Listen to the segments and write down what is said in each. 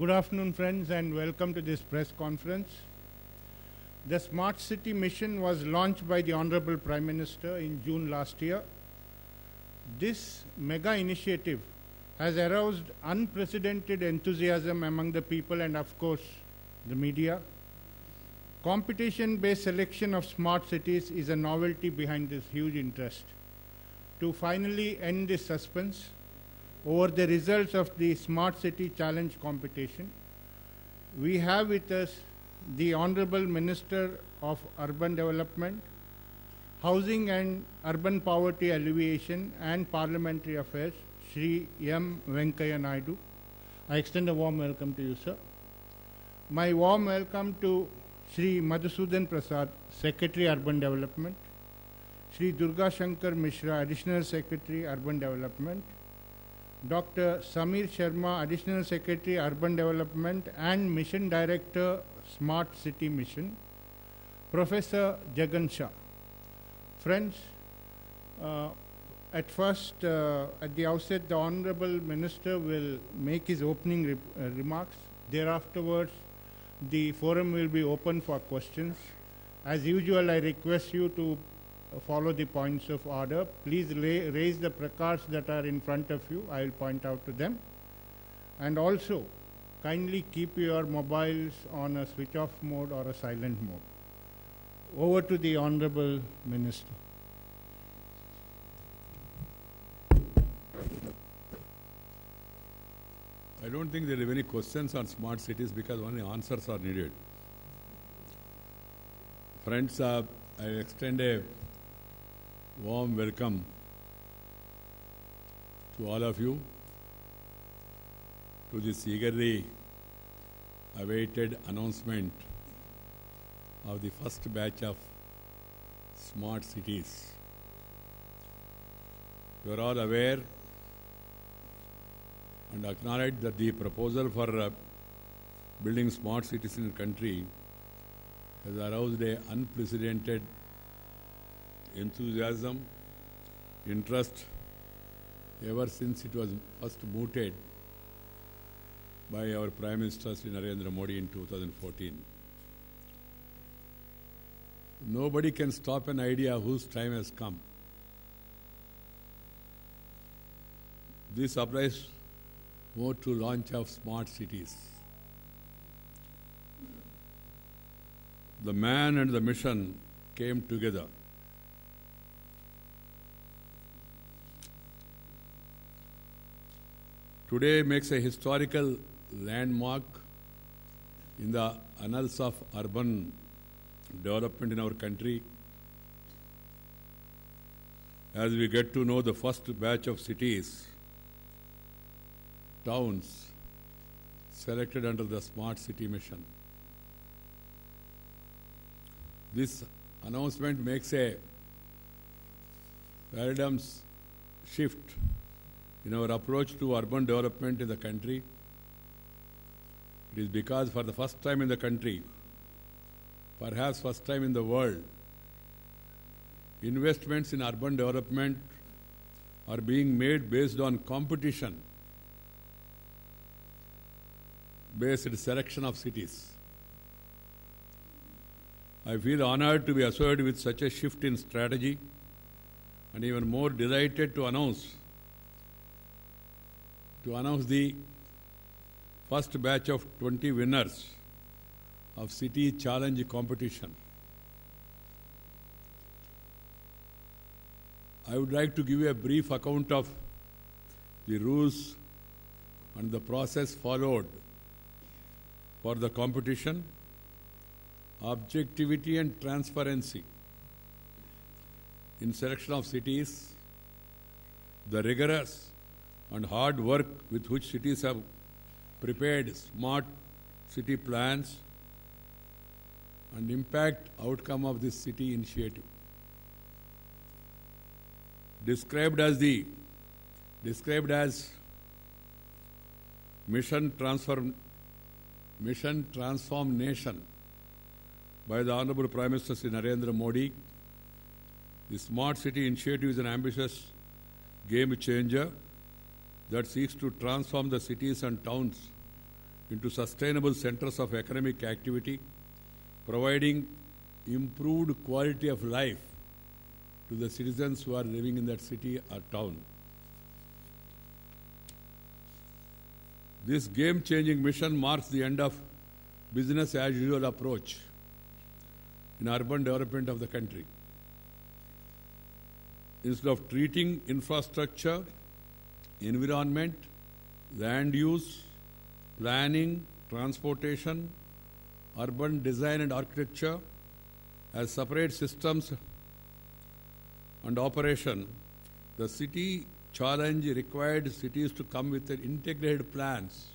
Good afternoon, friends, and welcome to this press conference. The Smart City Mission was launched by the Honorable Prime Minister in June last year. This mega initiative has aroused unprecedented enthusiasm among the people and, of course, the media. Competition-based selection of smart cities is a novelty behind this huge interest. To finally end this suspense over the results of the Smart City Challenge competition, we have with us the Honorable Minister of Urban Development, Housing and Urban Poverty Alleviation and Parliamentary Affairs, Shri M.Venkaiah Naidu. I extend a warm welcome to you, sir. My warm welcome to Shri Madhusudan Prasad, Secretary Urban Development, Shri Durga Shankar Mishra, Additional Secretary Urban Development, Dr. Samir Sharma, Additional Secretary Urban Development and Mission Director, Smart City Mission, Professor Jagan Shah. Friends, at the outset, the Honorable Minister will make his opening remarks. Thereafterwards, the forum will be open for questions. As usual, I request you to follow the points of order. Please raise the placards that are in front of you. I will point out to them. And also, kindly keep your mobiles on a switch-off mode or a silent mode. Over to the Honorable Minister. I don't think there are any questions on smart cities because only answers are needed. Friends, I extend a warm welcome to all of you to this eagerly awaited announcement of the first batch of smart cities. You are all aware and acknowledge that the proposal for building smart cities in the country has aroused an unprecedented enthusiasm, interest ever since it was first mooted by our Prime Minister Shri Narendra Modi in 2014. Nobody can stop an idea whose time has come. This applies more to launch of smart cities. The man and the mission came together. Today makes a historical landmark in the annals of urban development in our country as we get to know the first batch of cities, towns selected under the Smart City Mission. This announcement makes a paradigm shift in our approach to urban development in the country. It is because for the first time in the country, perhaps first time in the world, investments in urban development are being made based on competition based selection of cities. I feel honored to be associated with such a shift in strategy and even more delighted to announce the first batch of 20 winners of City Challenge competition. I would like to give you a brief account of the rules and the process followed for the competition, objectivity and transparency in selection of cities, the rigorous and hard work with which cities have prepared smart city plans, and impact outcome of this city initiative. Described as mission transform nation by the Honorable Prime Minister Shri Narendra Modi, the Smart City Initiative is an ambitious game changer that seeks to transform the cities and towns into sustainable centers of economic activity, providing improved quality of life to the citizens who are living in that city or town. This game-changing mission marks the end of business-as-usual approach in urban development of the country. Instead of treating infrastructure, environment, land use, planning, transportation, urban design and architecture as separate systems and operation, the city challenge required cities to come with integrated plans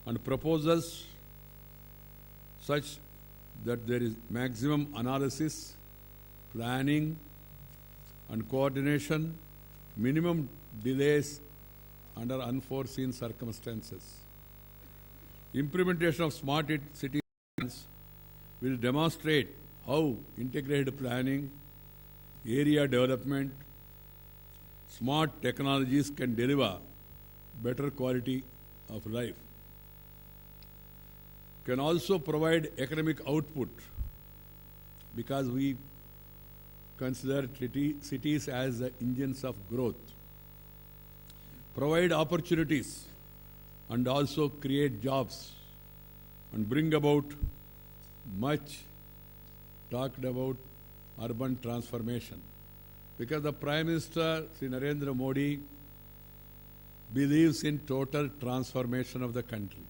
and proposals such that there is maximum analysis, planning and coordination, minimum delays under unforeseen circumstances. Implementation of smart city plans will demonstrate how integrated planning, area development, smart technologies can deliver better quality of life. Can also provide economic output because we consider cities as the engines of growth. Provide opportunities and also create jobs and bring about much talked about urban transformation. Because the Prime Minister, Shri Narendra Modi, believes in total transformation of the country.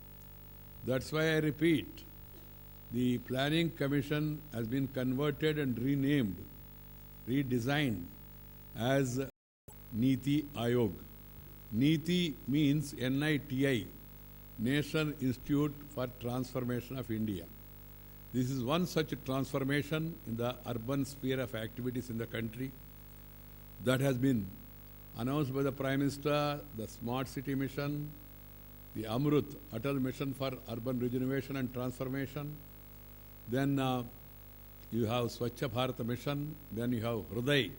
That's why I repeat, the Planning Commission has been converted and renamed, redesigned as Niti Ayog. Niti means NITI, National Institute for Transformation of India. This is one such transformation in the urban sphere of activities in the country that has been announced by the Prime Minister, the Smart City Mission, the Amrut Atal Mission for Urban Regeneration and Transformation. Then you have Swachh Bharat Mission, then you have Hriday,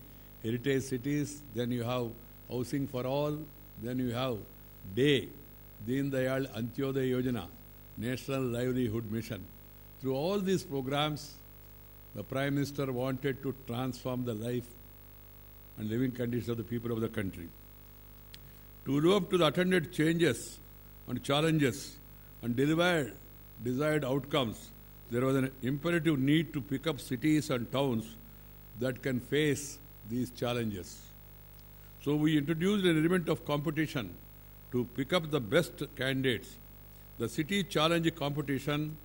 Heritage Cities, then you have Housing for All, then you have DAY, Deen Dayal Antyodaya Yojana, National Livelihood Mission. Through all these programs, the Prime Minister wanted to transform the life and living conditions of the people of the country. To live up to the attended changes and challenges and deliver desired outcomes, there was an imperative need to pick up cities and towns that can face these challenges. So we introduced an element of competition to pick up the best candidates. The city challenge competition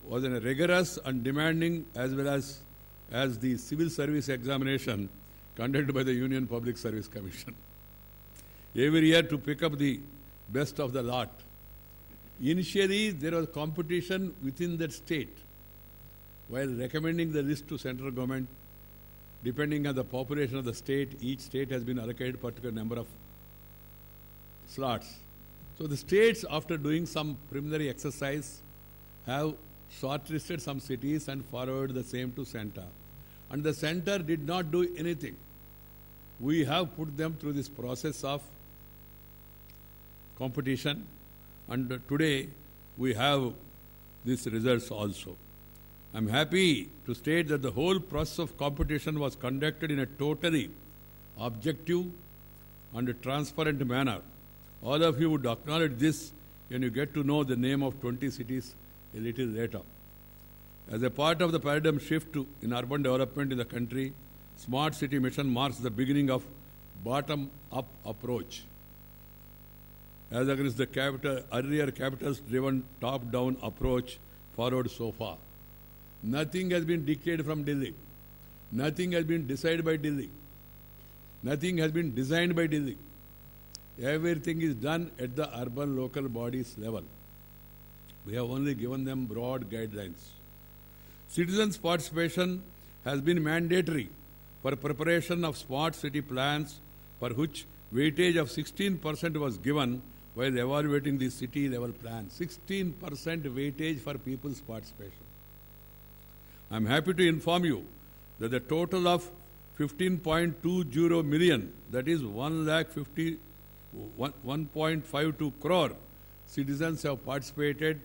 was a rigorous and demanding as well as the civil service examination conducted by the Union Public Service Commission. Every year to pick up the best of the lot. Initially, there was competition within that state. While recommending the list to central government, depending on the population of the state, each state has been allocated a particular number of slots. So the states, after doing some preliminary exercise, have shortlisted some cities and forwarded the same to center. And the center did not do anything. We have put them through this process of competition, and today we have these results also. I am happy to state that the whole process of competition was conducted in a totally objective and transparent manner. All of you would acknowledge this when you get to know the name of 20 cities a little later. As a part of the paradigm shift in urban development in the country, Smart City Mission marks the beginning of bottom-up approach, as against the earlier capitals-driven top-down approach followed so far. Nothing has been dictated from Delhi. Nothing has been decided by Delhi. Nothing has been designed by Delhi. Everything is done at the urban local bodies level. We have only given them broad guidelines. Citizens' participation has been mandatory for preparation of smart city plans, for which weightage of 16% was given while evaluating the city level plan. 16% weightage for people's participation. I am happy to inform you that the total of 15.20 million, that is 1.52 crore citizens have participated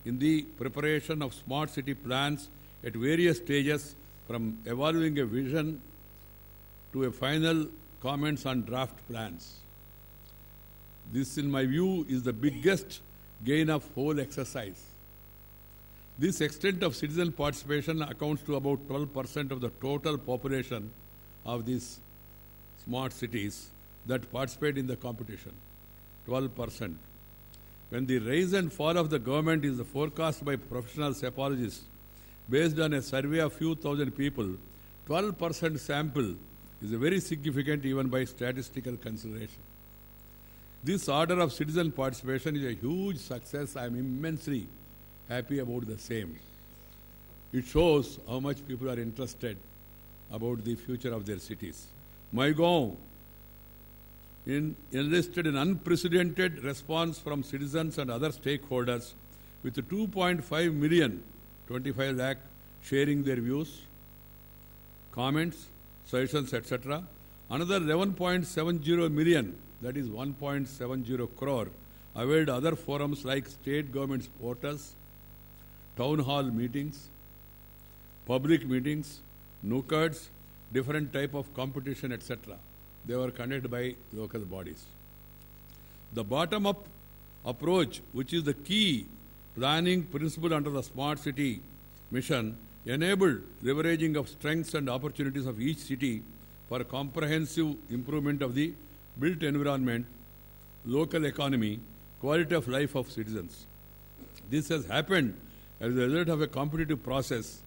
in the preparation of smart city plans at various stages, from evolving a vision to a final comments on draft plans. This, in my view, is the biggest gain of whole exercise. This extent of citizen participation accounts to about 12% of the total population of these smart cities that participate in the competition. 12%. When the rise and fall of the government is forecast by professional psychologists based on a survey of few thousand people, 12% sample is very significant even by statistical consideration. This order of citizen participation is a huge success. I am immensely happy about the same. It shows how much people are interested about the future of their cities. Maigaon enlisted an unprecedented response from citizens and other stakeholders, with 2.5 million, 25 lakh, sharing their views, comments, suggestions, etc. Another 11.70 million, that is 1.70 crore, availed other forums like state government's portals, town hall meetings, public meetings, nukkeds, different type of competition, etc. They were conducted by local bodies. The bottom-up approach, which is the key planning principle under the Smart City mission, enabled leveraging of strengths and opportunities of each city for comprehensive improvement of the built environment, local economy, quality of life of citizens. This has happened as a result of a competitive process,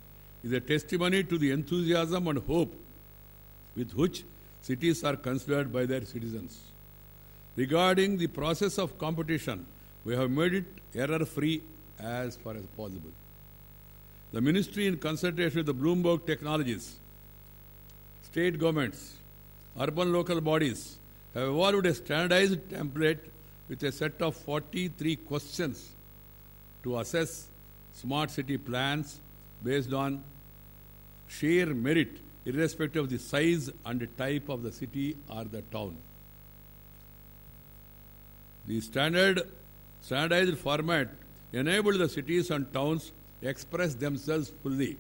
is a testimony to the enthusiasm and hope with which cities are considered by their citizens. Regarding the process of competition, we have made it error-free as far as possible. The Ministry, in consultation with the Bloomberg Technologies, state governments, urban local bodies, have evolved a standardized template with a set of 43 questions to assess smart city plans based on sheer merit, irrespective of the size and the type of the city or the town. The standardized format enabled the cities and towns express themselves fully,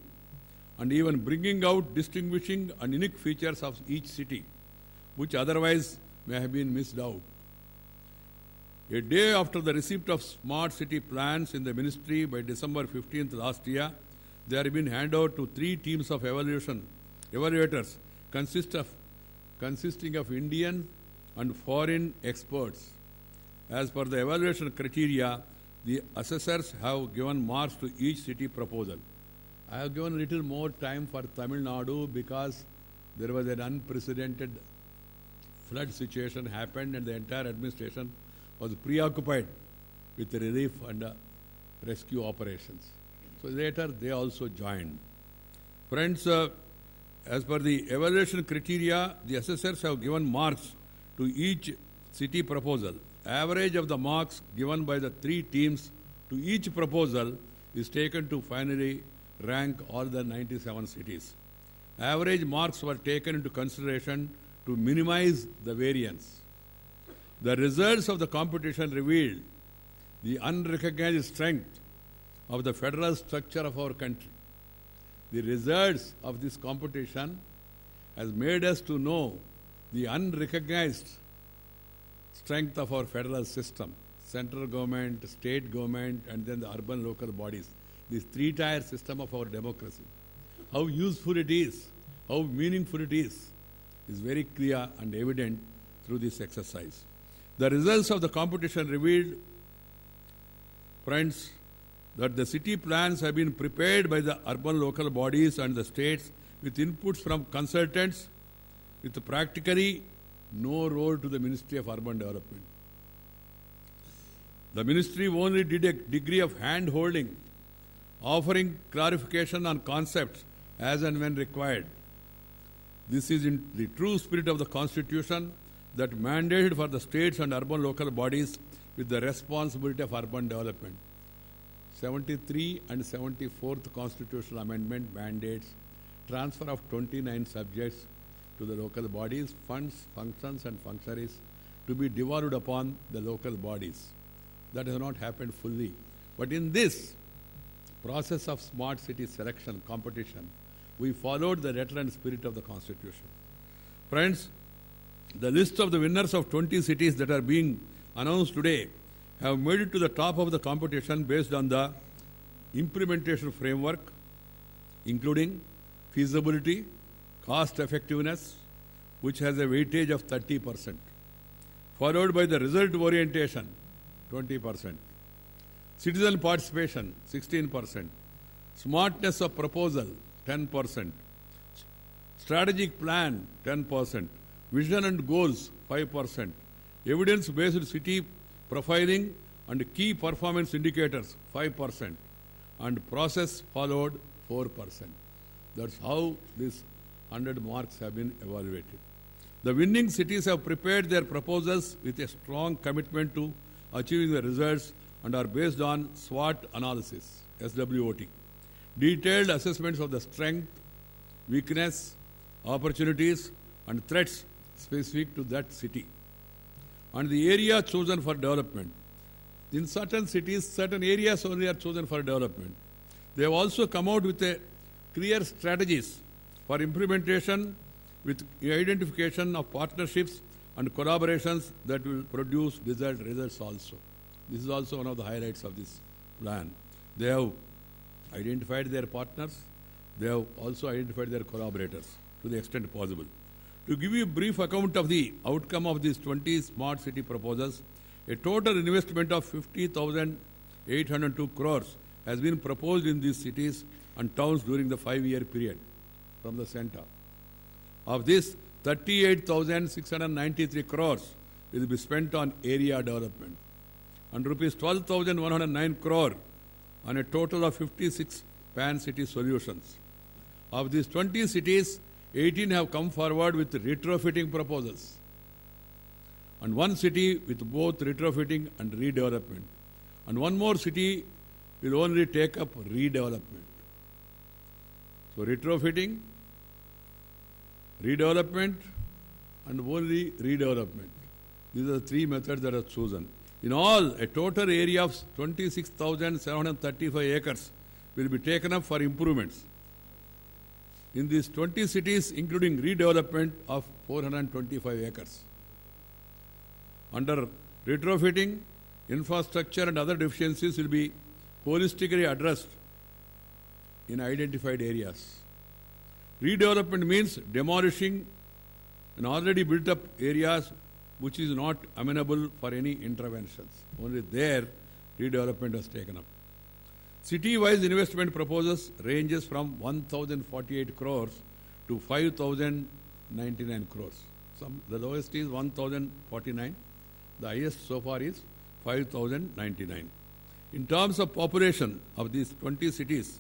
and even bringing out distinguishing and unique features of each city, which otherwise may have been missed out. A day after the receipt of smart city plans in the ministry by December 15th last year, they have been handed over to 3 teams of evaluators consisting of Indian and foreign experts. As per the evaluation criteria, the assessors have given marks to each city proposal. I have given a little more time for Tamil Nadu because there was an unprecedented flood situation happened and the entire administration was preoccupied with the relief and rescue operations. So later they also joined. Friends, as per the evaluation criteria, the assessors have given marks to each city proposal. Average of the marks given by the 3 teams to each proposal is taken to finally rank all the 97 cities. Average marks were taken into consideration to minimize the variance. The results of the competition revealed the unrecognized strength of the federal structure of our country. The results of this competition has made us to know the unrecognized strength of our federal system, central government, state government, and then the urban local bodies. This 3-tier system of our democracy. How useful it is, how meaningful it is very clear and evident through this exercise. The results of the competition revealed, friends, that the city plans have been prepared by the urban local bodies and the states with inputs from consultants with practically no role to the Ministry of Urban Development. The Ministry only did a degree of hand-holding, offering clarification on concepts as and when required. This is in the true spirit of the Constitution that mandated for the states and urban local bodies with the responsibility of urban development. 73 and 74th Constitutional Amendment mandates transfer of 29 subjects to the local bodies, funds, functions and functionaries to be devolved upon the local bodies. that has not happened fully. But in this process of smart city selection competition, we followed the letter and spirit of the Constitution. Friends, the list of the winners of 20 cities that are being announced today have made it to the top of the competition based on the implementation framework, including feasibility, cost effectiveness, which has a weightage of 30%, followed by the result orientation, 20%, citizen participation, 16%, smartness of proposal, 10%, strategic plan, 10%, vision and goals, 5%, evidence-based city profiling and key performance indicators, 5%, and process followed, 4%. That's how these 100 marks have been evaluated. The winning cities have prepared their proposals with a strong commitment to achieving the results and are based on SWOT analysis, SWOT, detailed assessments of the strength, weakness, opportunities, and threats specific to that city, and the area chosen for development. In certain cities, certain areas only are chosen for development. They have also come out with a clear strategies for implementation with identification of partnerships and collaborations that will produce desired results also. This is also one of the highlights of this plan. They have identified their partners. They have also identified their collaborators to the extent possible. To give you a brief account of the outcome of these 20 smart city proposals, a total investment of 50,802 crores has been proposed in these cities and towns during the 5-year period from the center. Of this, 38,693 crores will be spent on area development and rupees 12,109 crore on a total of 56 pan-city solutions. Of these 20 cities, 18 have come forward with retrofitting proposals, and one city with both retrofitting and redevelopment, and one more city will only take up redevelopment. So retrofitting, redevelopment, and only redevelopment. These are the three methods that are chosen. In all, a total area of 26,735 acres will be taken up for improvements in these 20 cities, including redevelopment of 425 acres. Under retrofitting, infrastructure and other deficiencies will be holistically addressed in identified areas. Redevelopment means demolishing an already built up areas which is not amenable for any interventions. Only there redevelopment was taken up. City-wise investment proposals ranges from 1,048 crores to 5,099 crores. The lowest is 1,049. The highest so far is 5,099. In terms of population of these 20 cities,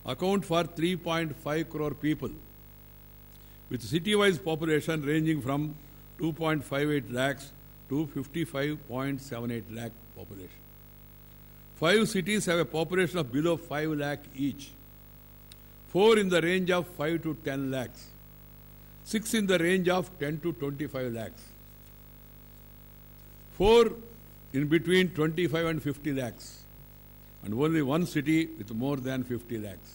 account for 3.5 crore people, with city-wise population ranging from 2.58 lakhs to 55.78 lakh population. 5 cities have a population of below 5 lakh each. 4 in the range of 5 to 10 lakhs. 6 in the range of 10 to 25 lakhs. 4 in between 25 and 50 lakhs. And only one city with more than 50 lakhs.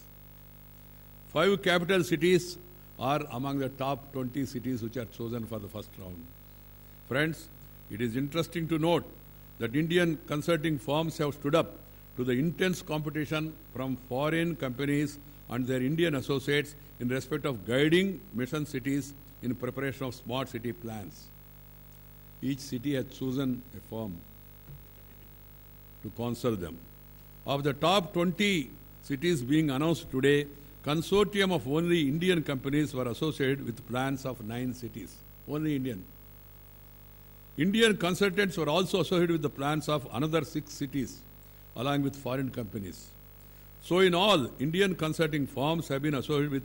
5 capital cities are among the top 20 cities which are chosen for the first round. Friends, it is interesting to note that Indian consulting firms have stood up to the intense competition from foreign companies and their Indian associates in respect of guiding mission cities in preparation of smart city plans. Each city has chosen a firm to consult them. Of the top 20 cities being announced today, consortium of only Indian companies were associated with plans of 9 cities. Only Indian. Indian consultants were also associated with the plans of another 6 cities, along with foreign companies. So in all, Indian consulting firms have been associated with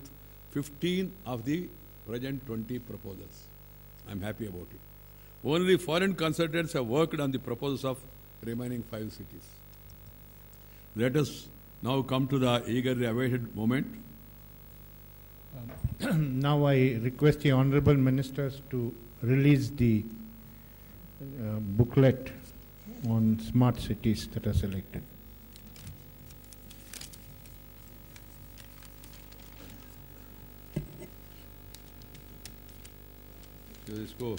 15 of the present 20 proposals. I am happy about it. Only foreign consultants have worked on the proposals of remaining 5 cities. Let us now come to the eagerly awaited moment. Now I request the Honorable Ministers to release the booklet on smart cities that are selected. इसको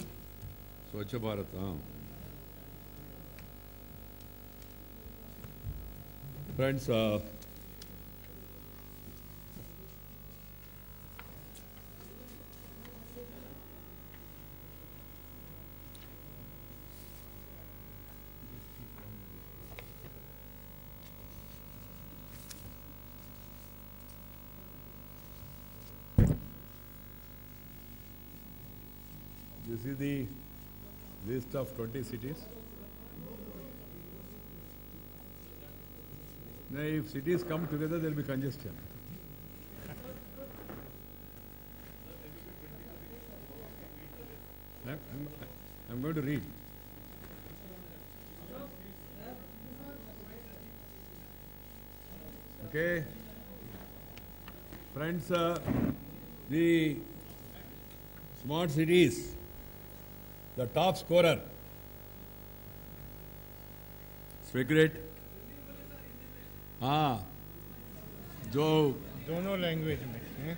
स्वच्छ भारत, हाँ. Friends, this is the list of 20 cities. Now, if cities come together, there will be congestion. I'm going to read. Okay. Friends, the smart cities, the top scorer, speculate. हाँ, जो दोनों language में हैं?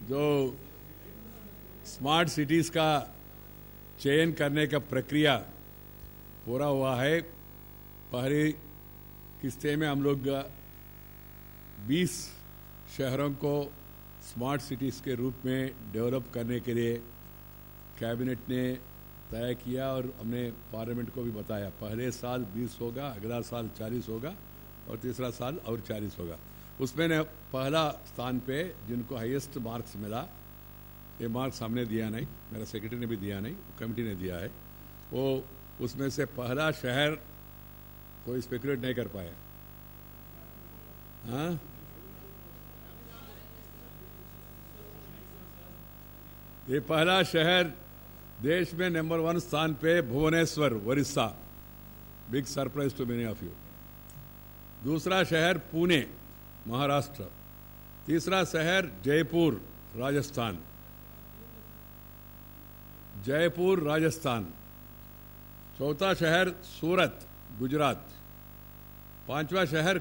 जो smart cities का चयन करने का प्रक्रिया पूरा हुआ है. पहली किस्ते में हम लोग 20 शहरों को स्मार्ट सिटीज के रूप में डेवलप करने के लिए कैबिनेट ने तय किया और हमने पार्लियामेंट को भी बताया. पहले साल 20 होगा, अगला साल 40 होगा और तीसरा साल और 40 होगा. उसमें ने पहला स्थान पे जिनको हाईएस्ट मार्क्स मिला, ये मार्क्स हमने दिया नहीं, मेरा सेक्रेटरी ने भी दिया नहीं, कमेटी ने दिया है, वो उसमें से पहला शहर कोई स्पेकुलेट नहीं कर पाया. हाँ, ये पहला शहर देश में नंबर 1 स्थान पे Bhubaneswar, Odisha. Big surprise to many of you. दूसरा शहर पुणे, महाराष्ट्र. तीसरा शहर जयपुर, राजस्थान. जयपुर, राजस्थान. चौथा शहर सूरत, गुजरात. पांचवा शहर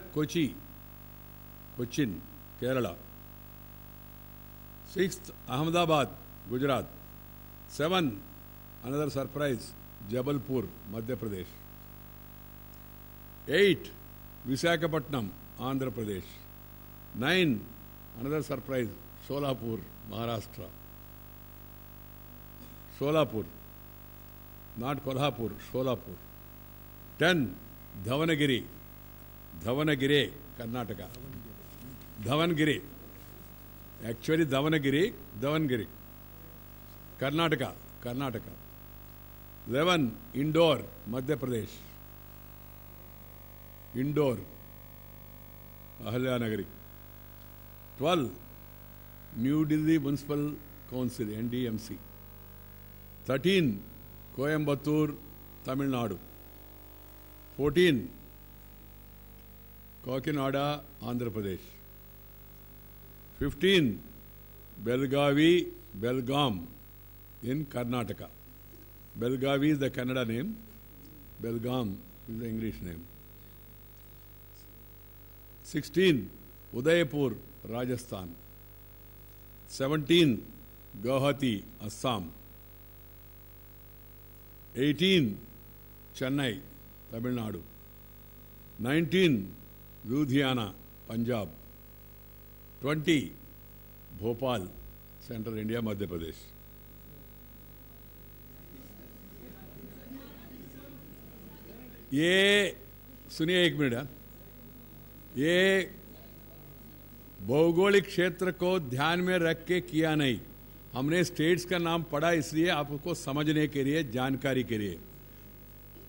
Cochin, Kerala. 6th Ahmedabad, Gujarat. 7, another surprise, Jabalpur, Madhya Pradesh. 8, Visakhapatnam, Andhra Pradesh. 9, another surprise, Sholapur, Maharashtra. Sholapur, not Kolhapur, Sholapur. 10, Davangere, Karnataka. Davangere, actually Davangere, Karnataka. 11, Indore, Madhya Pradesh. Indore, Ahilyanagari. 12, New Delhi municipal council, NDMC. 13, Coimbatore, Tamil Nadu. 14, Kakinada, Andhra Pradesh. 15, Belgaum in Karnataka. Belgavi is the Kannada name. Belgaum is the English name. 16, Udaipur, Rajasthan. 17, Guwahati, Assam. 18, Chennai, Tamil Nadu. 19, Ludhiana, Punjab. 20, Bhopal, Central India, Madhya Pradesh. ये सुनिए एक minute. ये भौगोलिक क्षेत्र को ध्यान में रख के किया नहीं, हमने स्टेट्स का नाम पढ़ा इसलिए आपको समझने के लिए, जानकारी के लिए.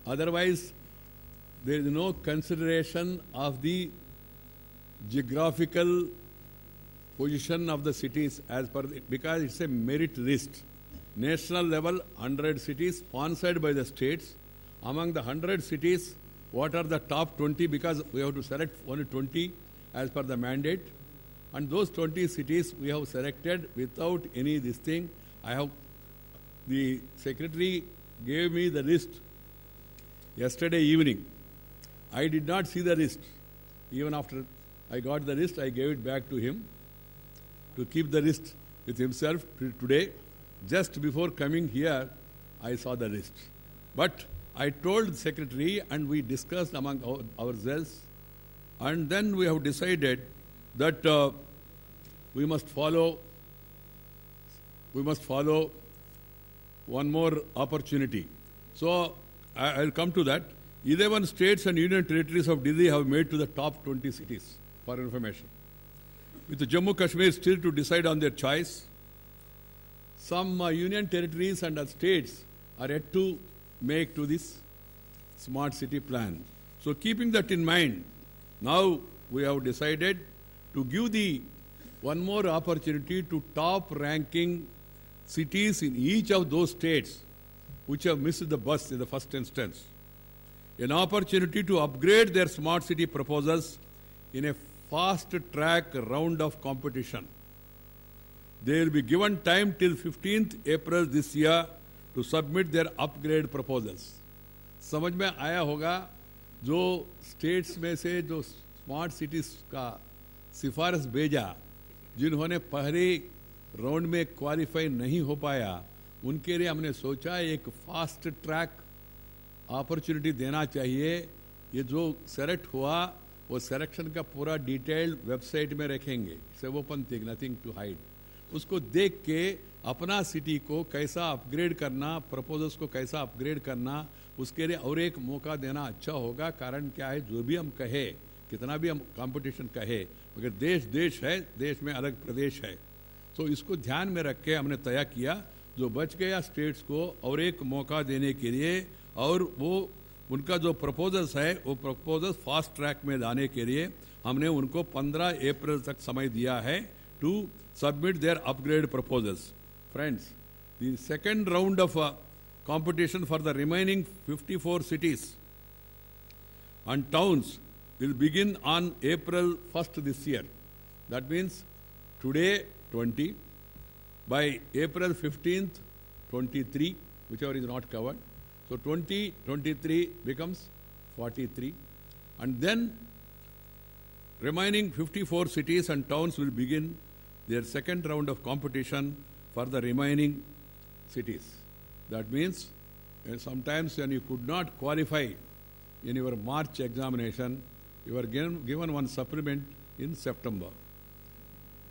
Otherwise there is no consideration of the geographical position of the cities as per because it's a merit list. National level 100 cities sponsored by the states. Among the 100 cities, what are the top 20? Because we have to select only 20 as per the mandate. And those 20 cities we have selected without any this thing. The secretary gave me the list yesterday evening. I did not see the list. Even after I got the list, I gave it back to him to keep the list with himself today. Just before coming here, I saw the list. But I told the secretary and we discussed among ourselves, and then we have decided that we must follow one more opportunity. So I'll come to that. 11 states and union territories of Delhi have made to the top 20 cities, for information. With the Jammu Kashmir still to decide on their choice, some union territories and states are yet to make to this smart city plan. So keeping that in mind, now we have decided to give the one more opportunity to top ranking cities in each of those states which have missed the bus in the first instance. An opportunity to upgrade their smart city proposals in a fast-track round of competition. They will be given time till 15th April this year to submit their upgrade proposals. समझ में आया होगा जो states में से जो smart cities का सिफारिश भेजा, जिन्होंने पहले राउंड में क्वालिफाई नहीं हो पाया, उनके लिए हमने सोचा एक फास्ट ट्रैक अपॉर्चुनिटी देना चाहिए. ये जो सेलेक्ट हुआ वो सिलेक्शन का पूरा डिटेल वेबसाइट में रखेंगे. It's open thing, nothing to hide. उसको देख के अपना सिटी को कैसा अपग्रेड करना, प्रपोजल्स को कैसा अपग्रेड करना, उसके लिए और एक मौका देना अच्छा होगा. कारण क्या है, जो भी हम कहे, कितना भी हम कंपटीशन कहे, मगर देश देश है, देश में अलग प्रदेश है. तो इसको ध्यान में रख के हमने तय किया जो बच गया स्टेट्स को और एक मौका देने के लिए, और वो उनका जो प्रपोजल्स है वो प्रपोजल्स फास्ट ट्रैक में लाने के लिए हमने उनको 15 अप्रैल तक समय दिया है to submit their upgrade proposals. Friends, the second round of competition for the remaining 54 cities and towns will begin on April 1st this year. That means today 20, by April 15th 23, whichever is not covered. So 23 becomes 43, and then remaining 54 cities and towns will begin their second round of competition for the remaining cities. That means sometimes when you could not qualify in your March examination, you are given one supplement in September.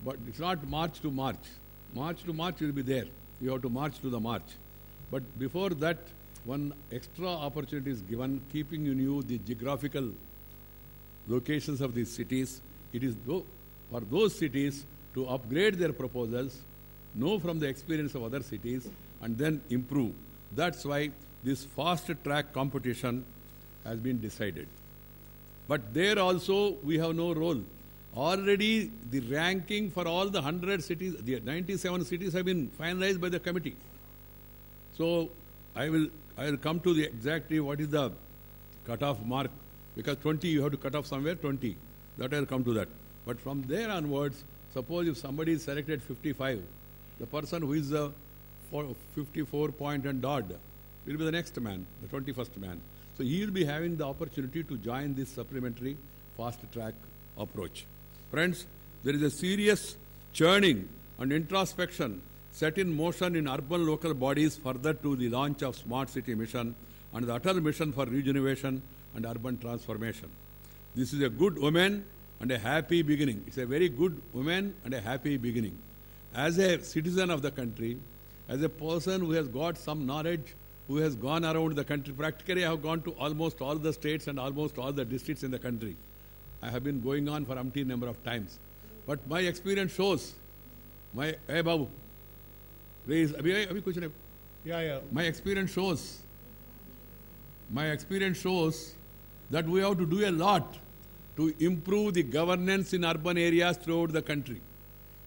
But it's not March to March. March to March will be there. You have to march to the March. But before that, one extra opportunity is given, keeping in view the geographical locations of these cities. It is for those cities to upgrade their proposals, know from the experience of other cities, and then improve. That's why this fast-track competition has been decided. But there also we have no role. Already the ranking for all the 100 cities, the 97 cities have been finalized by the committee. So I will come to the exactly what is the cut-off mark, because 20 you have to cut off somewhere, 20. That I will come to that. But from there onwards, suppose if somebody is selected 55, the person who is 54 point and odd will be the next man, the 21st man. So he will be having the opportunity to join this supplementary fast-track approach. Friends, there is a serious churning and introspection set in motion in urban local bodies further to the launch of Smart City Mission and the Atal Mission for Regeneration and Urban Transformation. This is a good omen and a happy beginning. It's a very good omen and a happy beginning. As a citizen of the country, as a person who has got some knowledge, who has gone around the country, practically I have gone to almost all the states and almost all the districts in the country. I have been going on for umpteen number of times. But my experience shows, my experience shows that we have to do a lot to improve the governance in urban areas throughout the country.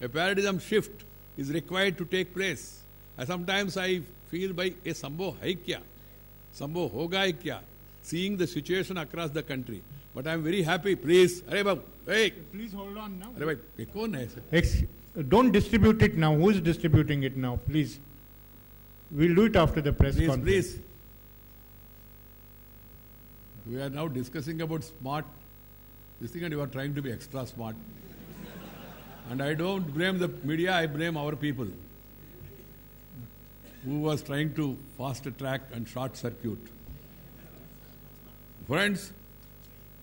A paradigm shift is required to take place. Sometimes I feel by a sambho hai kya? Sambho hoga hai kya? Seeing the situation across the country. But I am very happy. Please, please hold on now. Kaun hai sir? Don't distribute it now. Who is distributing it now? Please. We'll do it after the press conference. Please. We are now discussing about smart this thing and you are trying to be extra smart. And I don't blame the media, I blame our people who was trying to fast track and short circuit. Friends,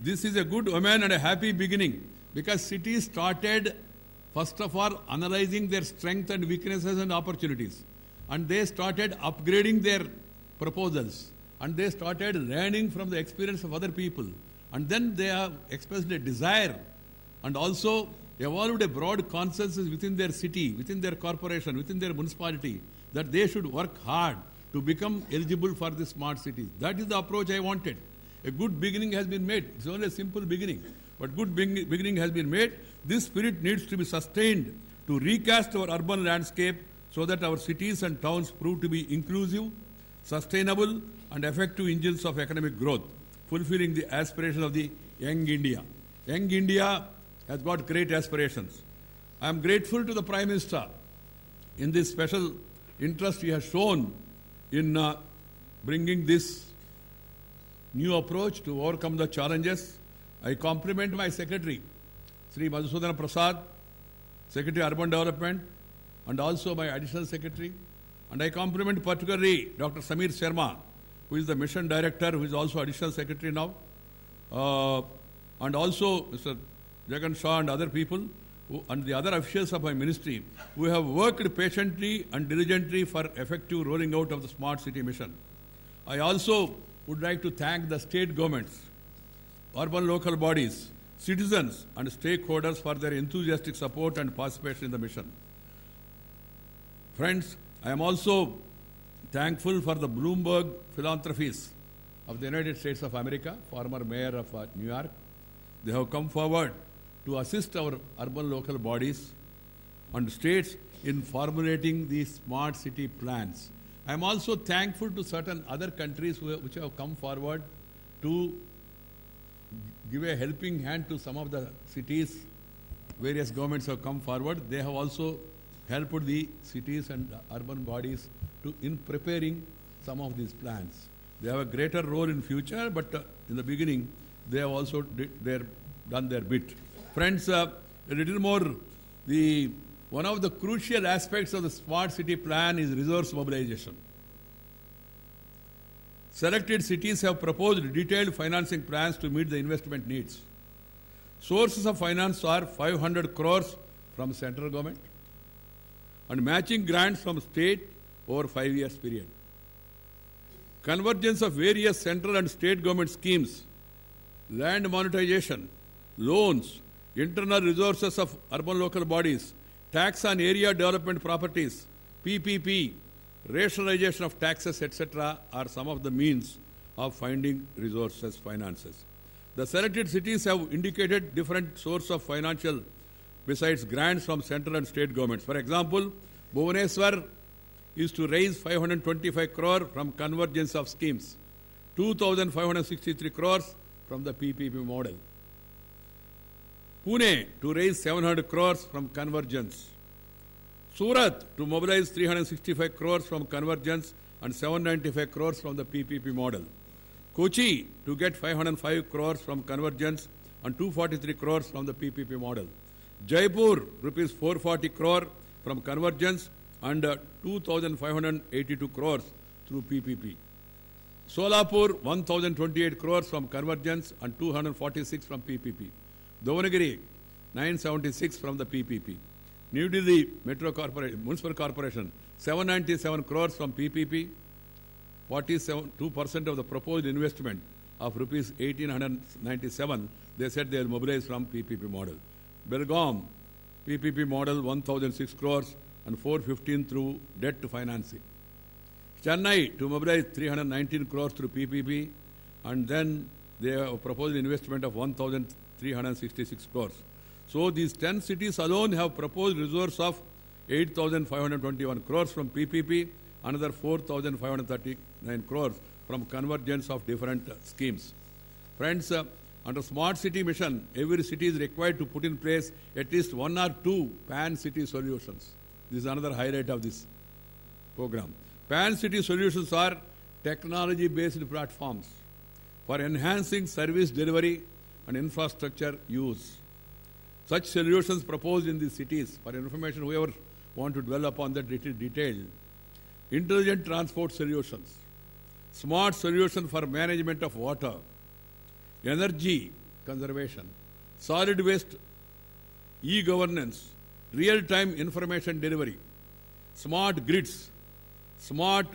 this is a good omen and a happy beginning because cities started, first of all, analyzing their strengths and weaknesses and opportunities. And they started upgrading their proposals. And they started learning from the experience of other people. And then they have expressed a desire and also evolved a broad consensus within their city, within their corporation, within their municipality, that they should work hard to become eligible for the smart cities. That is the approach I wanted. A good beginning has been made. It's only a simple beginning, but good beginning has been made. This spirit needs to be sustained to recast our urban landscape so that our cities and towns prove to be inclusive, sustainable, and effective engines of economic growth, fulfilling the aspiration of the young India. Young India has got great aspirations. I am grateful to the Prime Minister in this special interest he has shown in bringing this new approach to overcome the challenges. I compliment my Secretary, Shri Madhusudana Prasad, Secretary Urban Development, and also my Additional Secretary. And I compliment particularly Dr. Samir Sharma, who is the Mission Director, who is also Additional Secretary now, and also Mr. Jagan Shah and other people, and the other officials of my ministry, who have worked patiently and diligently for effective rolling out of the Smart City Mission. I also would like to thank the state governments, urban local bodies, citizens and stakeholders for their enthusiastic support and participation in the mission. Friends, I am also thankful for the Bloomberg philanthropies of the United States of America, former mayor of New York. They have come forward to assist our urban local bodies and states in formulating these smart city plans. I am also thankful to certain other countries which have come forward to give a helping hand to some of the cities. Various governments have come forward. They have also helped the cities and urban bodies in preparing some of these plans. They have a greater role in future, but in the beginning, they have also done their bit. Friends, a little more, one of the crucial aspects of the smart city plan is resource mobilization. Selected cities have proposed detailed financing plans to meet the investment needs. Sources of finance are 500 crores from central government and matching grants from state over 5 years period. Convergence of various central and state government schemes, land monetization, loans, internal resources of urban local bodies, tax on area development properties, PPP, rationalization of taxes, etc. are some of the means of finding resources, finances. The selected cities have indicated different sources of financial besides grants from central and state governments. For example, Bhubaneswar is to raise 525 crore from convergence of schemes, 2,563 crores from the PPP model. Pune to raise 700 crores from convergence. Surat to mobilize 365 crores from convergence and 795 crores from the PPP model. Kochi to get 505 crores from convergence and 243 crores from the PPP model. Jaipur rupees 440 crore from convergence and 2,582 crores through PPP. Solapur 1,028 crores from convergence and 246 from PPP. Davanagiri 976 from the PPP. New Delhi Municipal Corporation 797 crores from PPP. 2% of the proposed investment of rupees 1,897 they said they will mobilize from PPP model. Belgaum PPP model 1,006 crores and 415 through debt financing. Chennai to mobilize 319 crores through PPP and then they have proposed investment of 1,366 crores. So these 10 cities alone have proposed resource of 8,521 crores from PPP, another 4,539 crores from convergence of different schemes. Friends, under Smart City Mission, every city is required to put in place at least 1 or 2 pan-city solutions. This is another highlight of this program. Pan-city solutions are technology-based platforms, for enhancing service delivery and infrastructure use. Such solutions proposed in the cities, for information, whoever want to dwell upon that little detail. Intelligent transport solutions, smart solution for management of water, energy conservation, solid waste, e-governance, real-time information delivery, smart grids, smart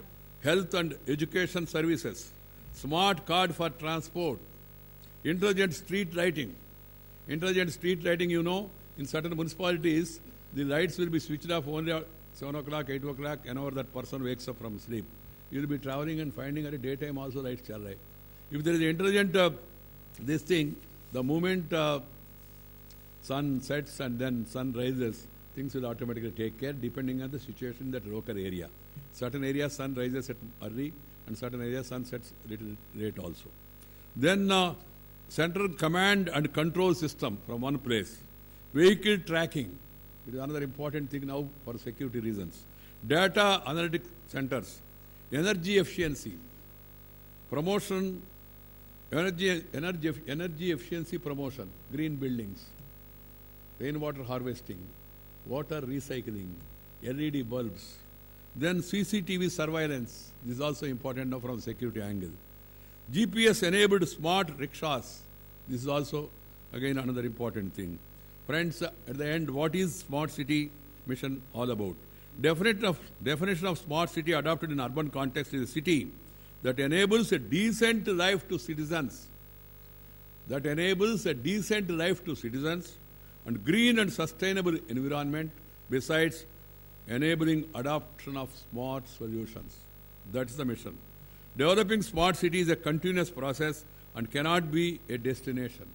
health and education services, smart card for transport, intelligent street lighting. Intelligent street lighting, you know, in certain municipalities, the lights will be switched off only at 7 o'clock, 8 o'clock, whenever that person wakes up from sleep. You will be traveling and finding at a daytime also lights chal rahe. If there is intelligent this thing, the moment sun sets and then sun rises, things will automatically take care depending on the situation in that local area. Certain areas sun rises at early and certain areas sun sets little late also. Then central command and control system from one place. Vehicle tracking. It is another important thing now for security reasons. Data analytic centers. Energy efficiency. Promotion. Energy efficiency promotion. Green buildings. Rainwater harvesting. Water recycling. LED bulbs. Then CCTV surveillance. This is also important now from security angle. GPS enabled smart rickshaws. This is also again another important thing. Friends, at the end, what is smart city mission all about? Definition of smart city adopted in urban context is a city that enables a decent life to citizens. That enables a decent life to citizens and green and sustainable environment, besides enabling adoption of smart solutions. That's the mission. Developing smart city is a continuous process and cannot be a destination.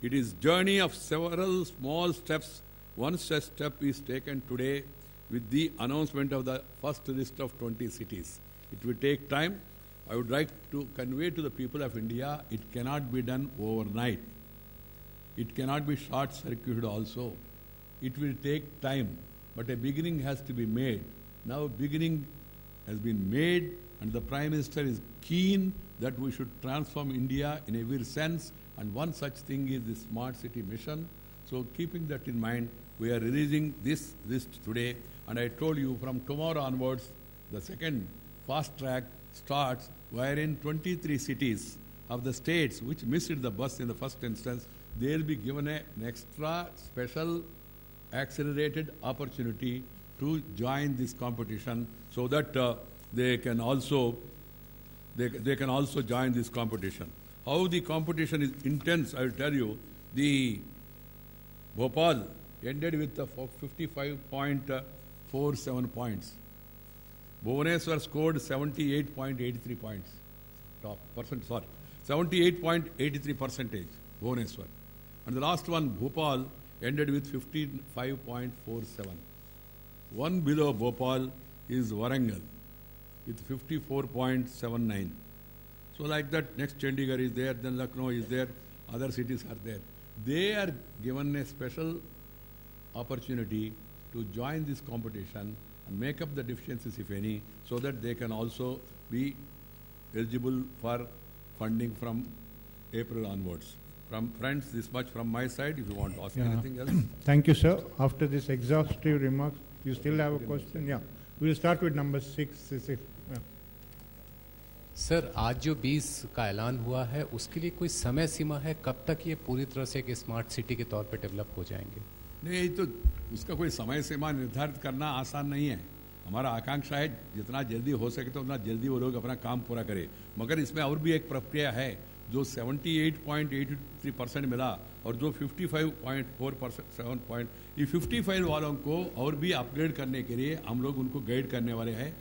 It is journey of several small steps. One such step is taken today with the announcement of the first list of 20 cities. It will take time. I would like to convey to the people of India, it cannot be done overnight. It cannot be short-circuited also. It will take time, but a beginning has to be made. Now beginning has been made and the Prime Minister is keen that we should transform India in every sense, and one such thing is the Smart City Mission. So keeping that in mind, we are releasing this list today, and I told you from tomorrow onwards, the second fast track starts, wherein 23 cities of the states which missed the bus in the first instance, they will be given an extra special accelerated opportunity to join this competition so that they can also join this competition. How the competition is intense, I will tell you. The Bhopal ended with 55.47 points. Bhubaneswar scored 78.83 points. 78.83 percentage, Bhubaneswar. And the last one, Bhopal, ended with 55.47. One below Bhopal is Warangal with 54.79. So like that, next Chandigarh is there, then Lucknow is there, other cities are there. They are given a special opportunity to join this competition and make up the deficiencies, if any, so that they can also be eligible for funding from April onwards. From friends, this much from my side. If you want to ask anything else. Thank you, sir. After this exhaustive remarks, you still have a question? Yeah. We will start with number 6. Sir, आज जो 20 का ऐलान हुआ है, उसके लिए कोई समय सीमा है? कब तक ये पूरी तरह से एक स्मार्ट सिटी के तौर पे डेवलप हो जाएंगे? नहीं, तो उसका कोई समय सीमा निर्धारित करना आसान नहीं है. हमारा आकांक्षा है जितना जल्दी हो सके तो उतना जल्दी वो लोग अपना काम पूरा करें. मगर इसमें और भी एक प्रक्रिया है. जो 78.83% मिला और जो 55.47 ये 55 वालों को और भी अपग्रेड करने के लिए हम लोग उनको गाइड करने वाले हैं,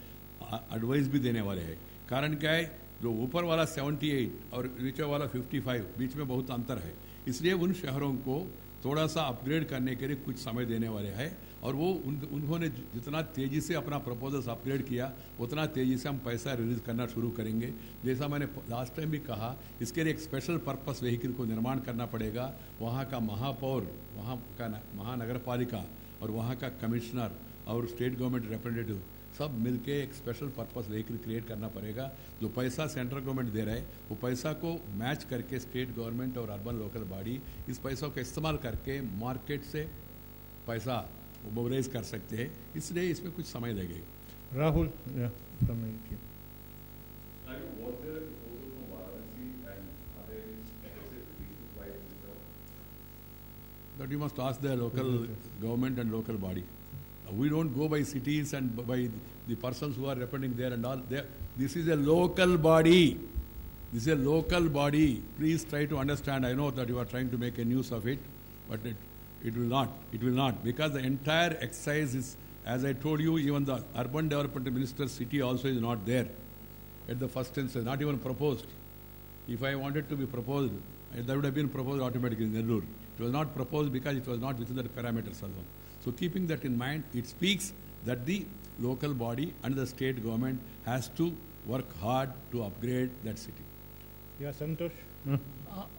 एडवाइस भी देने वाले हैं. कारण क्या है, जो ऊपर वाला 78 और नीचे वाला 55, बीच में बहुत अंतर है. इसलिए उन शहरों को थोड़ा सा अपग्रेड करने के लिए कुछ समय देने वाले हैं. और वो उन्होंने जितना तेज़ी से अपना प्रपोजल्स अपग्रेड किया, उतना तेज़ी से हम पैसा रिलीज करना शुरू करेंगे. जैसा मैंने लास्ट टाइम भी कहा, इसके लिए एक स्पेशल पर्पस व्हीकल को निर्माण करना पड़ेगा. वहाँ का महापौर, वहाँ का महानगर पालिका और वहाँ का कमिश्नर और स्टेट गवर्नमेंट रिप्रेजेंटेटिव सब मिलके एक स्पेशल पर्पस व्हीकल क्रिएट करना पड़ेगा. जो पैसा सेंट्रल गवर्नमेंट दे रहा है वो पैसा को मैच करके स्टेट गवर्नमेंट और अर्बन लोकल बॉडी इस पैसों का इस्तेमाल करके मार्केट से पैसा मोबिलाइज कर सकते हैं. इसलिए इसमें कुछ समय लगेगा. Rahul, yeah, from NTM. That you must ask the local government and local body. We don't go by cities and by the persons who are representing there and all. This is a local body. This is a local body. Please try to understand. I know that you are trying to make a news of it, but it will not. It will not. Because the entire exercise is, as I told you, even the urban development minister city also is not there at the first instance, not even proposed. If I wanted to be proposed, that would have been proposed automatically in Naidu. It was not proposed because it was not within the parameters alone. So keeping that in mind, it speaks that the local body and the state government has to work hard to upgrade that city. Yeah, Santosh.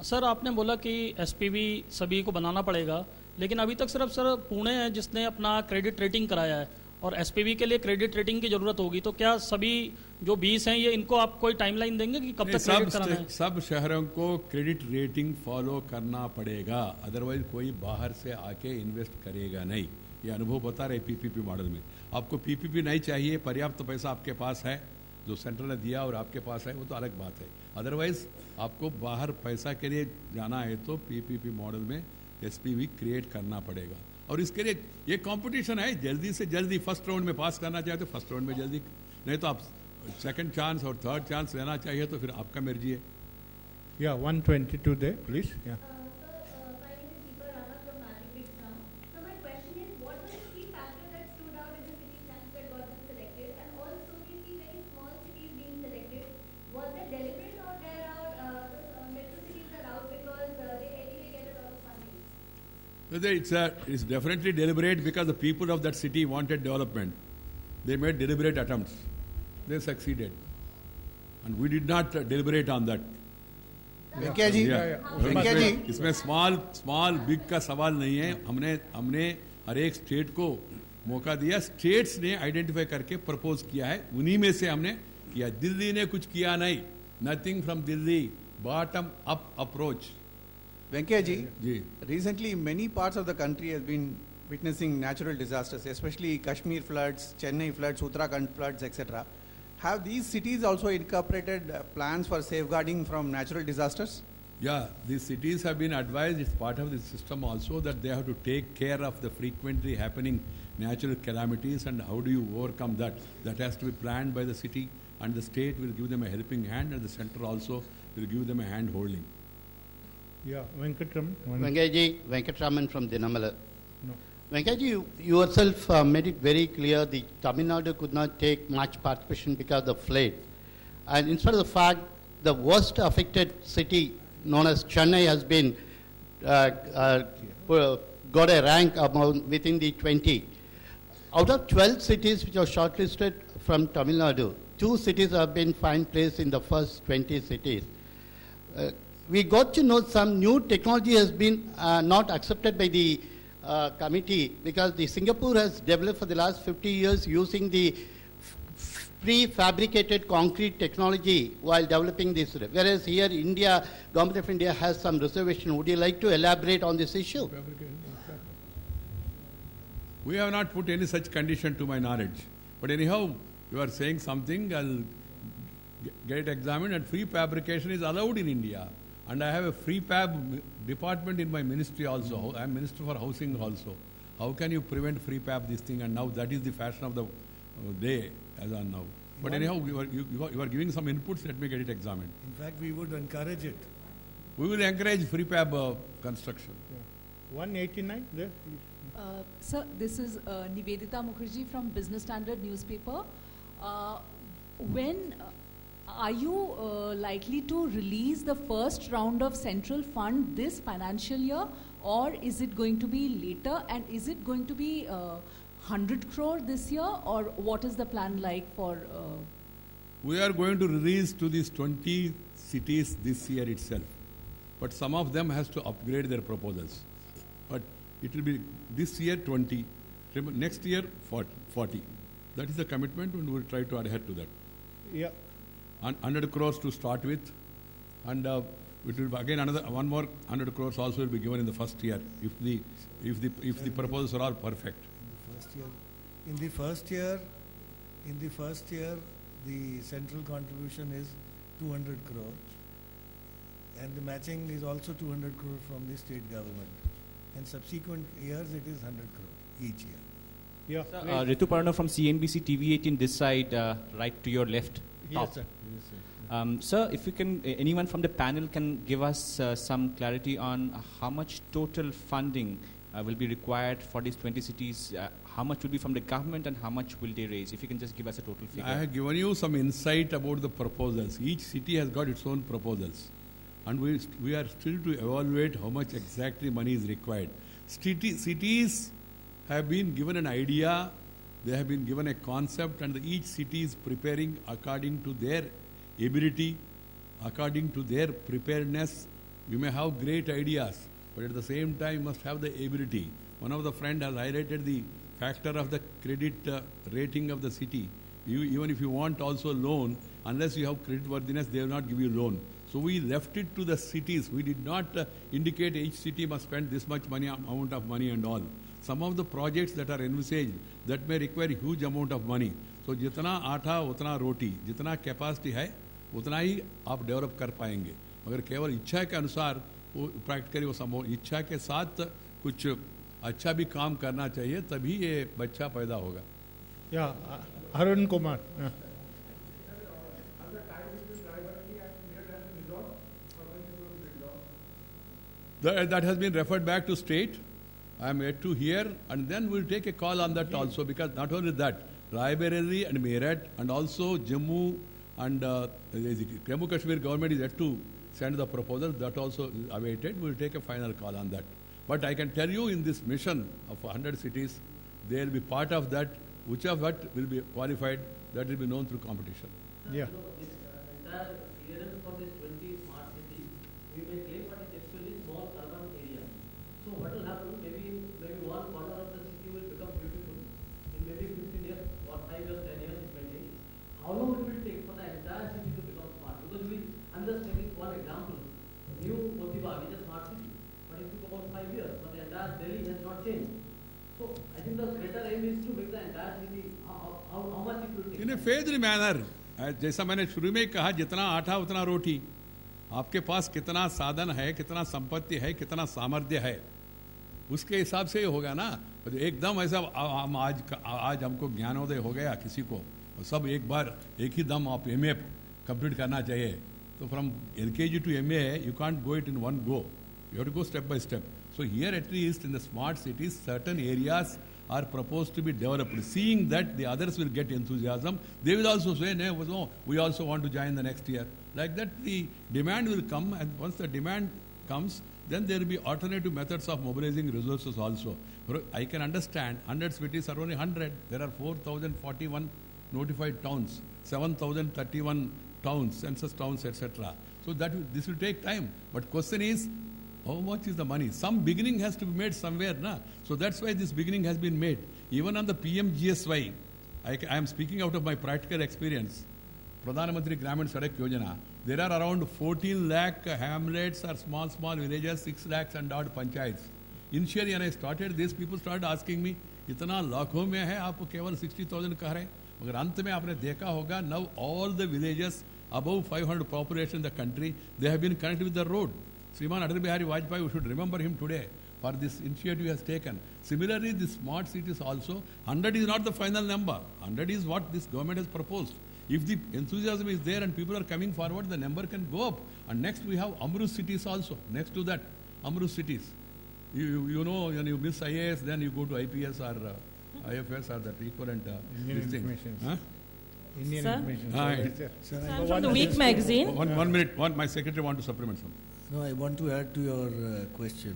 Sir आपने बोला कि SPV सभी को बनाना पड़ेगा, लेकिन अभी तक सिर्फ सर पुणे है जिसने अपना क्रेडिट रेटिंग कराया है और एसपीवी के लिए क्रेडिट रेटिंग की जरूरत होगी. तो क्या सभी जो 20 हैं ये इनको आप कोई टाइमलाइन देंगे कि कब तक क्रेडिट कराना है? सब शहरों को क्रेडिट रेटिंग फॉलो करना पड़ेगा, अदरवाइज कोई बाहर से आके इन्वेस्ट करेगा नहीं. ये अनुभव बता रहे पीपीपी मॉडल में. आपको पीपीपी नहीं चाहिए, पर्याप्त पैसा आपके पास है जो सेंट्रल ने दिया और आपके पास है, वो तो अलग बात है. अदरवाइज आपको बाहर पैसा के लिए जाना है तो पीपीपी मॉडल में एसपीवी क्रिएट करना पड़ेगा. और इसके लिए ये कंपटीशन है, जल्दी से जल्दी फर्स्ट राउंड में पास करना चाहिए तो फर्स्ट राउंड में जल्दी, नहीं तो आप सेकंड चांस और थर्ड चांस लेना चाहिए तो फिर आपका मर्जी है. Yeah, 122 there, please. Yeah. It's definitely deliberate because the people of that city wanted development. They made deliberate attempts. They succeeded. And we did not deliberate on that. Venkaiah जी, वेंकैया जी, इसमें small big का सवाल नहीं है. हमने हर एक स्टेट को मौका दिया. स्टेट्स ने आइडेंटिफाई करके प्रपोज किया है, उन्हीं में से हमने किया. दिल्ली ने कुछ किया नहीं. Nothing from Delhi. Bottom up approach. Venkaiah ji, recently many parts of the country has been witnessing natural disasters, especially Kashmir floods, Chennai floods, Uttarakhand floods, etc. Have these cities also incorporated plans for safeguarding from natural disasters? Yeah, these cities have been advised, it's part of the system also, that they have to take care of the frequently happening natural calamities and how do you overcome that. That has to be planned by the city, and the state will give them a helping hand and the center also will give them a hand holding. Yeah, Venkatraman. Venkaiah ji, Venkatraman from Dinamala. No. Venkaiah ji, you yourself made it very clear the Tamil Nadu could not take much participation because of the flood. And in spite of the fact, the worst affected city known as Chennai has been got a rank within the 20. Out of 12 cities which are shortlisted from Tamil Nadu, 2 cities have been found placed in the first 20 cities. We got to know some new technology has been not accepted by the committee because the Singapore has developed for the last 50 years using the prefabricated concrete technology while developing this. Whereas here India, Government of India has some reservation. Would you like to elaborate on this issue? We have not put any such condition to my knowledge. But anyhow, you are saying something, I'll get it examined, and prefabrication is allowed in India. And I have a prefab department in my ministry also. I am Minister for Housing also. How can you prevent prefab this thing? And now that is the fashion of the day as on now. But anyhow, you are giving some inputs, let me get it examined. In fact, we would encourage it. We will encourage prefab construction. Yeah. 189 there, please. Sir, this is Nivedita Mukherjee from Business Standard newspaper. When are you likely to release the first round of central fund this financial year, or is it going to be later? And is it going to be 100 crore this year, or what is the plan like for? We are going to release to these 20 cities this year itself. But some of them has to upgrade their proposals. But it will be this year 20, next year 40. That is the commitment, and we will try to adhere to that. Yeah. 100 crores to start with, and it will be again one more 100 crores also will be given in the first year if the proposals are all perfect. In the first year, the central contribution is 200 crore, and the matching is also 200 crore from the state government. And subsequent years, it is 100 crore each year. Yeah. Ritu Parna from CNBC TV18, this side, right to your left. Top. Yes, sir. Sir, if you can, anyone from the panel can give us some clarity on how much total funding will be required for these 20 cities. How much will be from the government and how much will they raise? If you can just give us a total figure. I have given you some insight about the proposals. Each city has got its own proposals, and we are still to evaluate how much exactly money is required. Cities have been given an idea, they have been given a concept, and each city is preparing according to their ability, according to their preparedness. You may have great ideas, but at the same time you must have the ability. One of the friends has highlighted the factor of the credit rating of the city. Even if you want also loan, unless you have credit worthiness, they will not give you loan. So we left it to the cities. We did not indicate each city must spend this much money, amount of money and all. Some of the projects that are envisaged that may require huge amount of money. So जितना आटा उतना रोटी, जितना capacity है उतना ही आप develop कर पाएंगे. मगर केवल इच्छा के अनुसार वो प्रैक्टिकली वो संभव, इच्छा के साथ कुछ अच्छा भी काम करना चाहिए, तभी ये बच्चा पैदा होगा. Yeah, Arun Kumar. That has been referred back to state. I am yet to hear, and then we'll take a call on that also, because not only that, Raebareli and Meerut and also Jammu and Jammu Kashmir government is yet to send the proposal. That also is awaited. We'll take a final call on that. But I can tell you, in this mission of 100 cities, they will be part of that. Which of what will be qualified, that will be known through competition. Yeah. Entire clearance for this 20 smart cities, we may claim, but it's actually small urban area. So what will happen? Maybe one corner of the city will become beautiful in maybe 15 years or 5 years, 10 years, depending. How long it will take for the entire city to become smart? Because I'm just taking one example. New Motibag is a smart city, but it took about 5 years, but the entire Delhi has not changed. So I think the greater aim is to make the entire city, how much it will take? In a phased manner, जैसा मैंने शुरू में कहा, जितना आटा उतना रोटी. आपके पास कितना साधन है, कितना संपत्ति है, कितना सामर्थ्य है, उसके हिसाब से होगा ना. एकदम ऐसा आज हमको ज्ञानोदय हो गया किसी को, सब एक बार एक ही दम आप MA कंप्लीट करना चाहिए. तो from LKG to MA you can't go it in one go. You have to go step by step. So here at least in the smart cities, certain areas are proposed to be developed. Seeing that the others will get enthusiasm, they will also say, no, we also want to join the next year. Like that the demand will come, and once the demand comes, then there will be alternative methods of mobilizing resources also. I can understand 100 cities are only 100. There are 4,041 notified towns, 7,031 towns, census towns, etc. So this will take time. But question is, how much is the money? Some beginning has to be made somewhere, na? So that's why this beginning has been made. Even on the PMGSY, I am speaking out of my practical experience. Pradhan Mantri Gramin Sadak Yojana, there are around 14 lakh hamlets or small villages, 6 lakhs and odd panchayats. Initially when I started this, people started asking me, इतना लाखों में है, आप केवल 60,000 कह रहे हैं. मगर अंत में आपने देखा होगा, now all the villages above 500 population in the country, they have been connected with the road. Sriman Atal Bihari Vajpayee, we should remember him today for this initiative he has taken. Similarly, the smart cities also, 100 is not the final number. 100 is what this government has proposed. If the enthusiasm is there and people are coming forward, the number can go up. And next we have Amrut cities also. Next to that, Amrut cities. You know, when you miss IAS, then you go to IPS or IFS or that equivalent Indian thing. information. Huh? Indian Sir? information. Aye. Sir, I'm from the Week magazine. One minute. My secretary want to supplement something. No, I want to add to your question.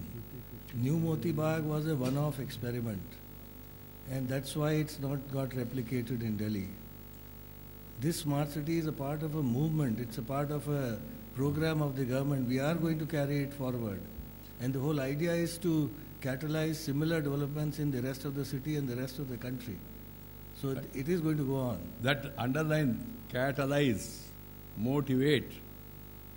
New Moti Bagh was a one-off experiment, and that's why it's not got replicated in Delhi. This smart city is a part of a movement. It's a part of a program of the government. We are going to carry it forward. And the whole idea is to catalyze similar developments in the rest of the city and the rest of the country. So it is going to go on. That underline, catalyze, motivate,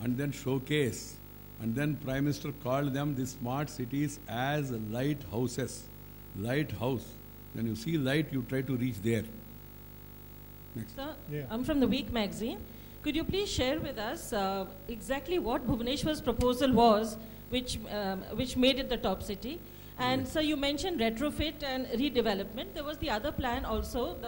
and then showcase. And then Prime Minister called them the smart cities as lighthouses. Lighthouse. When you see light, you try to reach there. Next. Sir, Yeah. I'm from the Week magazine. Could you please share with us exactly what Bhubaneswar's proposal was, which made it the top city? And so you mentioned retrofit and redevelopment. There was the other plan also,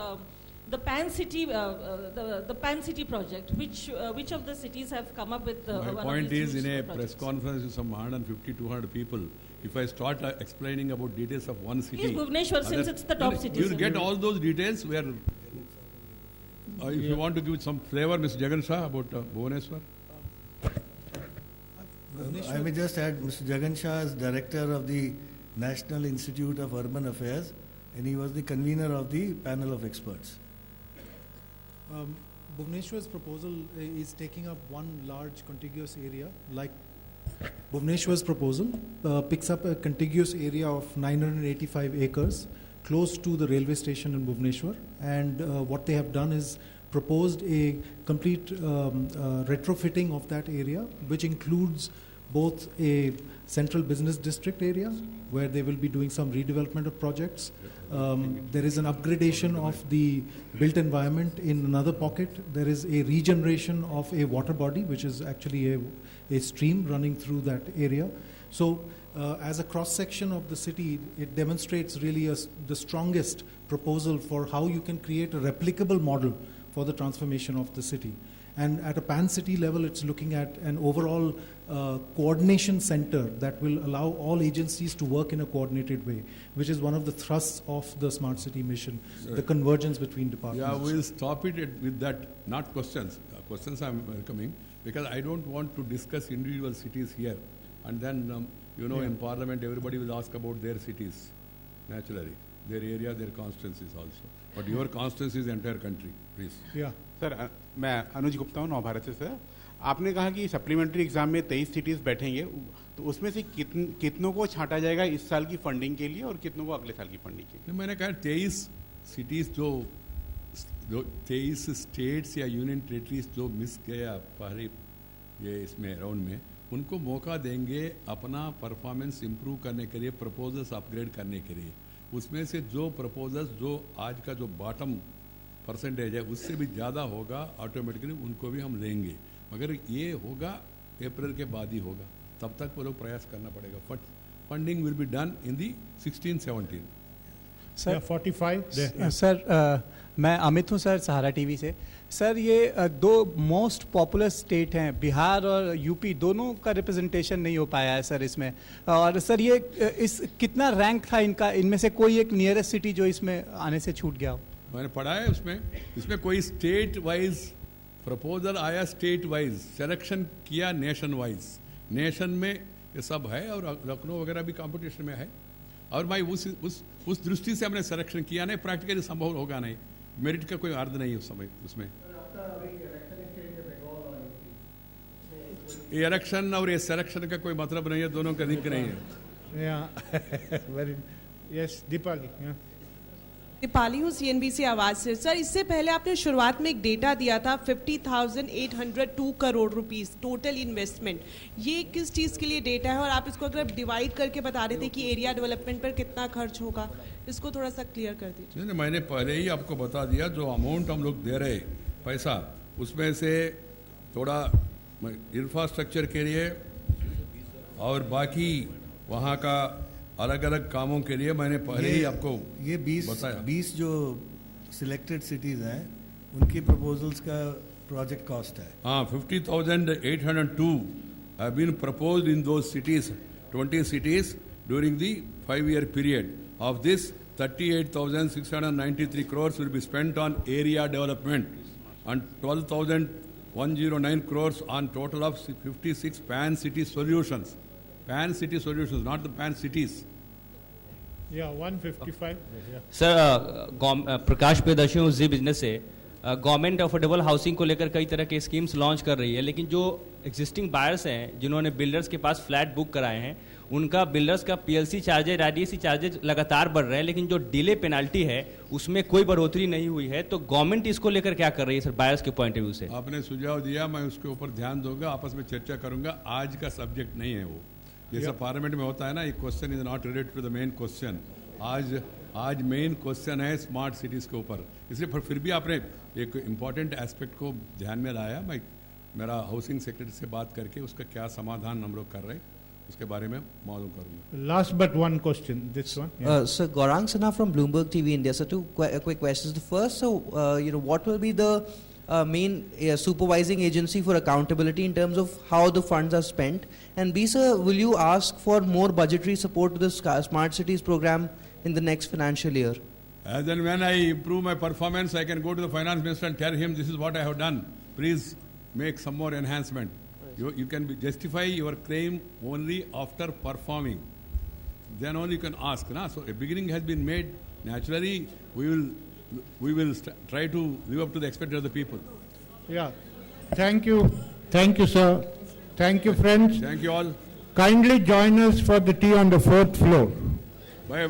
the Pan City, the Pan City project. Which of the cities have come up with My one point of these is, in a huge press projects? conference with some 150, 200 people, if I start explaining about details of one city, Please, Bhubaneswar, since it's the top city. you will get all those details where. If you want to give some flavor, Mr. Jagan Shah, about Bhubaneswar. I may just add, Mr. Jagan Shah is director of the National Institute of Urban Affairs, and he was the convener of the panel of experts. Bhubaneswar's proposal is taking up one large contiguous area. Like Bhubaneswar's proposal picks up a contiguous area of 985 acres close to the railway station in Bhubaneswar, and what they have done is proposed a complete retrofitting of that area, which includes both a central business district area where they will be doing some redevelopment of projects. There is an upgradation of the built environment in another pocket. There is a regeneration of a water body, which is actually a stream running through that area. So as a cross-section of the city, it demonstrates really the strongest proposal for how you can create a replicable model for the transformation of the city. And at a pan-city level, it's looking at an overall coordination center that will allow all agencies to work in a coordinated way, which is one of the thrusts of the Smart City mission, the convergence between departments. Yeah, we'll stop it with that, not questions. Questions I'm welcoming, because I don't want to discuss individual cities here. And then, in Parliament, everybody will ask about their cities, naturally. Their area, their constituencies also. But your constituency is the entire country, please. Yeah. Sir मैं अनुज गुप्ता हूँ नवभारत से। Sir आपने कहा कि supplementary exam में 23 cities बैठेंगे, तो उसमें से कितनों को छांटा जाएगा इस साल की फंडिंग के लिए और कितनों को अगले साल की फंडिंग के लिए? मैंने कहा 23 सिटीज़ जो 23 स्टेट्स या यूनियन टेरिटरीज जो मिस गया पहले ये इसमें राउंड में, उनको मौका देंगे अपना परफॉर्मेंस इम्प्रूव करने के लिए, प्रपोजल्स अपग्रेड करने के लिए। उसमें से जो प्रपोजल्स जो आज का जो बॉटम परसेंटेज है उससे भी ज़्यादा होगा, ऑटोमेटिकली उनको भी हम लेंगे। मगर ये होगा अप्रैल के बाद ही होगा, तब तक वो लोग प्रयास करना पड़ेगा। Funding will be done in the 16-17। Sir 45 sir मैं अमित हूँ सर, सहारा टीवी से। सर ये दो मोस्ट पॉपुलर स्टेट हैं, बिहार और यूपी, दोनों का रिप्रेजेंटेशन नहीं हो पाया है सर इसमें। और सर ये कितना रैंक था इनका, इनमें से कोई एक नियरेस्ट सिटी जो इसमें आने से छूट गया हो? मैंने पढ़ा है इसमें कोई स्टेट वाइज प्रपोजल आया, स्टेट वाइज सिलेक्शन किया, नेशन वाइज। नेशन में ये सब है और लखनऊ वगैरह भी कंपटीशन में है। और मैं उस दृष्टि से हमने सिलेक्शन किया नहीं, प्रैक्टिकली संभव होगा नहीं, मेरिट का कोई अर्थ नहीं उस समय उसमें। ये इलेक्शन और ये सिलेक्शन का कोई मतलब नहीं है, दोनों का लिंक नहीं है। यस दीपाली। दीपाली हूँ CNBC आवाज से। सर इससे पहले आपने शुरुआत में एक डेटा दिया था 50,802 करोड़ रुपीस टोटल इन्वेस्टमेंट, ये किस चीज के लिए डेटा है और आप इसको अगर डिवाइड करके बता रहे थे कि एरिया डेवलपमेंट पर कितना खर्च होगा, इसको थोड़ा सा क्लियर कर दीजिए। नहीं, मैंने पहले ही आपको बता दिया, जो अमाउंट हम लोग दे रहे पैसा, उसमें से थोड़ा इंफ्रास्ट्रक्चर के लिए और बाकी वहाँ का अलग अलग कामों के लिए मैंने पहले ही आपको ये 20 जो सिलेक्टेड सिटीज हैं उनकी प्रपोजल्स का प्रोजेक्ट कॉस्ट है। हाँ, 50,802 have been proposed in those cities, 20 cities during the 5-year period. Of this, 38,693 crores will be spent on area development and 12,109 crores on total of 56 pan city solutions. Pan city solutions, not the pan cities. Yeah, 155. Sir Prakash Priyadarshi ji business से government affordable housing को लेकर कई तरह के schemes launch कर रही है, लेकिन जो एग्जिस्टिंग बायर्स हैं जिन्होंने बिल्डर्स के पास फ्लैट बुक कराए हैं, उनका बिल्डर्स का पीएलसी चार्जेज, आरडीसी चार्जेज लगातार बढ़ रहे हैं, लेकिन जो डिले पेनाल्टी है उसमें कोई बढ़ोतरी नहीं हुई है। तो गवर्नमेंट इसको लेकर क्या कर रही है सर, बायर्स के पॉइंट ऑफ व्यू से? आपने सुझाव दिया, मैं उसके ऊपर ध्यान दूंगा, आपस में चर्चा करूंगा। आज का सब्जेक्ट नहीं है वो, जैसा पार्लियामेंट में होता है ना, एक question is not related to the main question. आज मेन क्वेश्चन है स्मार्ट सिटीज के ऊपर, इसलिए फिर भी आपने एक इम्पॉर्टेंट एस्पेक्ट को ध्यान में लाया। मैं मेरा हाउसिंग सेक्रेटरी से बात करके उसका क्या समाधान हम लोग कर रहे हैं उसके बारे में मालूम करूंगा। Last but one question, this one. Yeah. Sir, Gaurang Sinha from Bloomberg TV India. So two quick questions. The first, so what will be the main supervising agency for accountability in terms of how the funds are spent? And B, sir, will you ask for more budgetary support to the Smart Cities program in the next financial year? As and when I improve my performance, I can go to the finance minister and tell him this is what I have done. Please make some more enhancement. You can justify your claim only after performing. Then only you can ask. Na? So a beginning has been made. Naturally, we will try to live up to the expectations of the people. Yeah. Thank you. Thank you, sir. Thank you, friends. Thank you all. Kindly join us for the tea on the 4th floor. Bye.